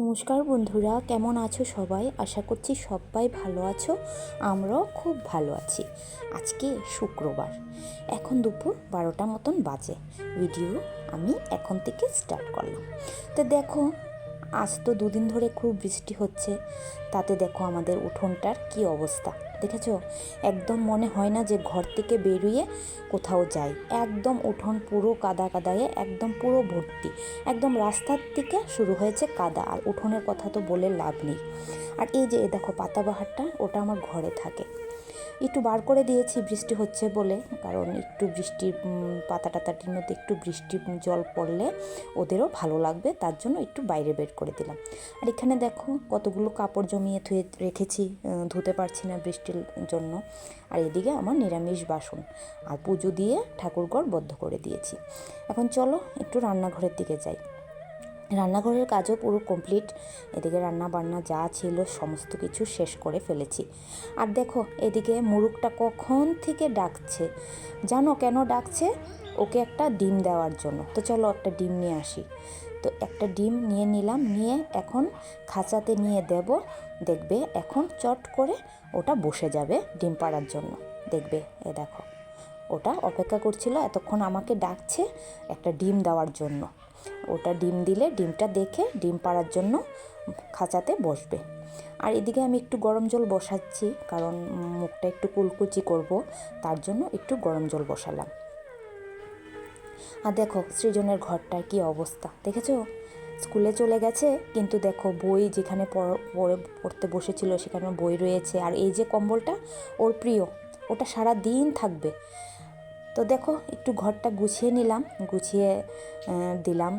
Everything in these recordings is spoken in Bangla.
নমস্কার বন্ধুরা, কেমন আছো সবাই? আশা করছি সবাই ভালো আছো। আমরাও খুব ভালো আছি। আজকে শুক্রবার, এখন দুপুর 12টা মতন বাজে। ভিডিও আমি এখন থেকে স্টার্ট করলাম। তো দেখো, আজ তো দুদিন ধরে খুব বৃষ্টি হচ্ছে। তাতে দেখো আমাদের উঠোনটার কি অবস্থা দেখেছো। একদম মনে হয় না যে ঘর থেকে বেরিয়ে কোথাও যাই। একদম উঠোন পুরো কাদা কাদায়ে একদম পুরো ভর্তি। একদম রাস্তার থেকে শুরু হয়েছে কাদা, আর উঠোনের কথা তো বলে লাভ নেই। আর এই যে দেখো পাতাবাহারটা, ওটা আমার ঘরে থাকে। একটু বার করে দিয়েছি বৃষ্টি হচ্ছে বলে, কারণ একটু বৃষ্টির পাতা টাতাটির মধ্যে একটু বৃষ্টির জল পড়লে ওদেরও ভালো লাগবে, তার জন্য একটু বাইরে বের করে দিলাম। আর এখানে দেখো কতগুলো কাপড় জমিয়ে ধুয়ে রেখেছি, ধুতে পারছি না বৃষ্টির জন্য। আর এদিকে আমার নিরামিষ বাসন, আর পুজো দিয়ে ঠাকুরঘর বদ্ধ করে দিয়েছি। এখন চলো একটু রান্নাঘরের দিকে যাই। রান্নাঘরের কাজও পুরো কমপ্লিট। এদিকে রান্না বান্না যা ছিল সমস্ত কিছু শেষ করে ফেলেছি। আর দেখো এদিকে মুরুগটা কখন থেকে ডাকছে, জানো কেন ডাকছে? ওকে একটা ডিম দেওয়ার জন্য। তো চলো একটা ডিম নিয়ে আসি। তো একটা ডিম নিয়ে নিলাম, নিয়ে এখন খাঁচাতে নিয়ে দেব। দেখবে এখন চট করে ওটা বসে যাবে ডিম পাড়ার জন্য। দেখবে এ দেখো, ওটা অপেক্ষা করছিল এতক্ষণ, আমাকে ডাকছে একটা ডিম দেওয়ার জন্য। ওটা ডিম দিলে ডিমটা দেখে ডিম পাড়ার জন্য খাঁচাতে বসবে। আর এদিকে আমি একটু গরম জল বসাচ্ছি, কারণ মুখটা একটু কুলকুচি করব, তার জন্য একটু গরম জল বসালাম। আর দেখো সৃজনের ঘরটার কি অবস্থা দেখেছো। স্কুলে চলে গেছে, কিন্তু দেখো বই যেখানে পড়তে বসেছিল সেখানে বই রয়েছে। আর এই যে কম্বলটা ওর প্রিয়, ওটা সারা দিন থাকবে। তো দেখো একটু ঘরটা গুছিয়ে নিলাম, গুছিয়ে দিলাম।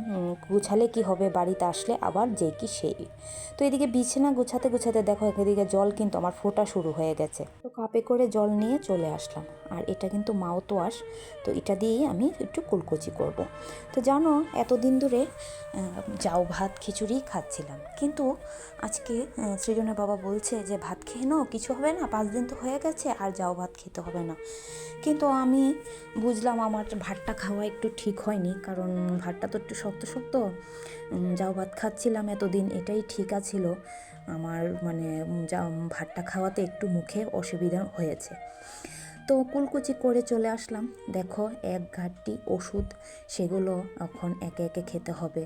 গুছালে কি হবে, বাড়িতে আসলে আবার যে কি সেই। তো এদিকে বিছানা গুছাতে গুছাতে দেখো এদিকে জল কিন্তু আমার ফোটা শুরু হয়ে গেছে। তো কাপে করে জল নিয়ে চলে আসলাম। আর এটা কিন্তু মাউথওয়াশ, তো এটা দিয়েই আমি একটু কুলকুচি করব। তো জানো এতদিন ধরে জাউ ভাত খিচুড়ি খাচ্ছিলাম, কিন্তু আজকে সৃজনের বাবা বলছে যে ভাত খেয়ে নাও, কিছু হবে না, 5 দিন তো হয়ে গেছে, আর জাউ ভাত খেতে হবে না। কিন্তু আমি বুঝলাম আমার ভাতটা খাওয়া একটু ঠিক হয়নি, কারণ ভাতটা তো একটু শক্ত শক্ত। জাউ ভাত খাচ্ছিলাম এতদিন, এটাই ঠিক আছিল। আমার মানে ভাতটা খাওয়াতে একটু মুখে অসুবিধা হয়েছে। তো কুলকুচি করে চলে আসলাম। দেখো এক ঘাটটি ওষুধ, সেগুলো এখন একে একে খেতে হবে।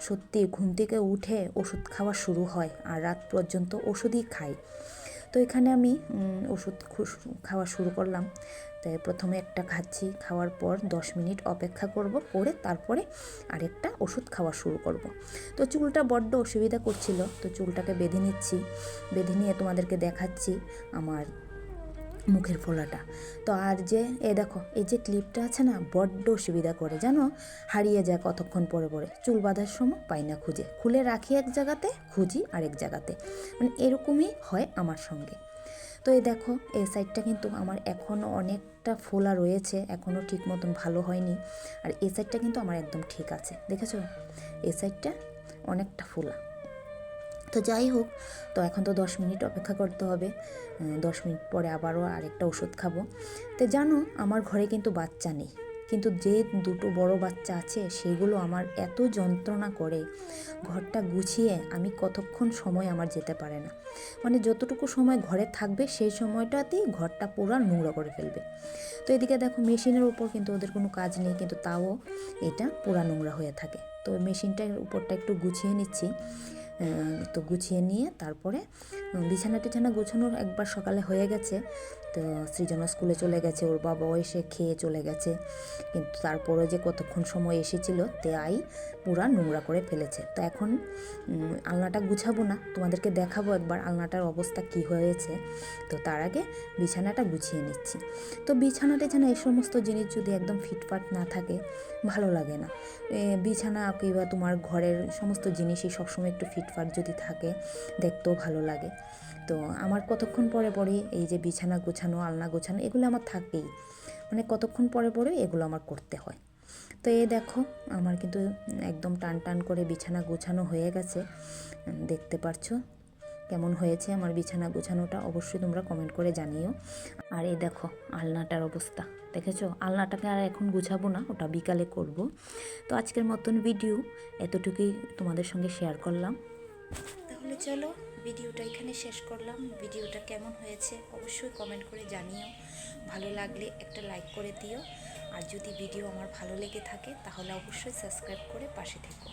সত্যি ঘুম থেকে উঠে ওষুধ খাওয়া শুরু হয়, আর রাত পর্যন্ত ওষুধই খাই। তো এখানে আমি ওষুধ খাওয়া শুরু করলাম। তাই প্রথমে একটা খাচ্ছি, খাওয়ার পর 10 মিনিট অপেক্ষা করব, করে তারপরে আরেকটা ওষুধ খাওয়া শুরু করব। তো চুলটা বড্ড অসুবিধা করছিল, তো চুলটাকে বেঁধে নিচ্ছি। বেঁধে নিয়ে তোমাদেরকে দেখাচ্ছি আমার মুখের ফোলাটা। তো আর যে দেখো এই যে ক্লিপটা আছে না, বড্ড অসুবিধা করে জানো, হারিয়ে যায় কতক্ষণ পরে পরে। চুল বাঁধার সময় পাই না খুঁজে, খুলে রাখি এক জায়গাতে, খুঁজি আরেক জায়গাতে, মানে এরকমই হয় আমার সঙ্গে। তো এই দেখো এই সাইডটা কিন্তু আমার এখনও অনেকটা ফোলা রয়েছে, এখনও ঠিক মতন ভালো হয়নি। আর এই সাইডটা কিন্তু আমার একদম ঠিক আছে, দেখেছো এই সাইডটা অনেকটা ফোলা। তো যাই হোক, তো এখন তো 10 মিনিট অপেক্ষা করতে হবে। 10 মিনিট পরে আবারও আরেকটা ওষুধ খাবো। তো জানো আমার ঘরে কিন্তু বাচ্চা নেই, কিন্তু যে দুটো বড় বাচ্চা আছে সেগুলো আমার এত যন্ত্রণা করে। ঘরটা গুছিয়ে আমি কতক্ষণ সময় আমার যেতে পারে না, মানে যতটুকু সময় ঘরে থাকবে সেই সময়টাতেই ঘরটা পুরো নোংরা করে ফেলবে। তো এদিকে দেখো মেশিনের উপর কিন্তু ওদের কোনো কাজ নেই, কিন্তু তাও এটা পুরা নোংরা হয়ে থাকে। তো মেশিনটার উপরটা একটু গুছিয়ে নিচ্ছি। তো গুছিয়ে নিয়ে তারপরে বিছানা টিছানা গোছানোর একবার সকালে হয়ে গেছে। তো সৃজনা স্কুলে চলে গেছে, ওর বাবাও এসে খেয়ে চলে গেছে, কিন্তু তারপরে যে কতক্ষণ সময় এসেছিল তাই পুরা নোংরা করে ফেলেছে। তো এখন আলনাটা গুছাবো না, তোমাদেরকে দেখাবো একবার আলনাটার অবস্থা কি হয়েছে। তো তার আগে বিছানাটা গুছিয়ে নিচ্ছি। তো বিছানা টিছানা এই সমস্ত জিনিস যদি একদম ফিটফাট না থাকে ভালো লাগে না। বিছানা কিংবা তোমার ঘরের সমস্ত জিনিসই সবসময় একটু ফিটফাট যদি থাকে দেখতেও ভালো লাগে। তো আমার কতক্ষণ পরে পরে এই যে বিছানা গোছানো, আলনা গোছানো, এগুলো আমার থাকেই, মানে কতক্ষণ পরে পরে এগুলো আমার করতে হয়। তো এই দেখো আমার কিন্তু একদম টান টান করে বিছানা গোছানো হয়ে গেছে। দেখতে পারছো কেমন হয়েছে আমার বিছানা গোছানোটা, অবশ্যই তোমরা কমেন্ট করে জানিও। আর এই দেখো আলনাটার অবস্থা দেখেছো। আলনাটাকে আর এখন গুছাবো না, ওটা বিকালে করব। তো আজকের মতন ভিডিও এতটুকুই তোমাদের সঙ্গে শেয়ার করলাম। তাহলে চলো ভিডিওটা এখানে শেষ করলাম। ভিডিওটা কেমন হয়েছে অবশ্যই কমেন্ট করে জানিও। ভালো লাগলে একটা লাইক করে দিও। আর যদি ভিডিও আমার ভালো লেগে থাকে তাহলে অবশ্যই সাবস্ক্রাইব করে পাশে থেকো।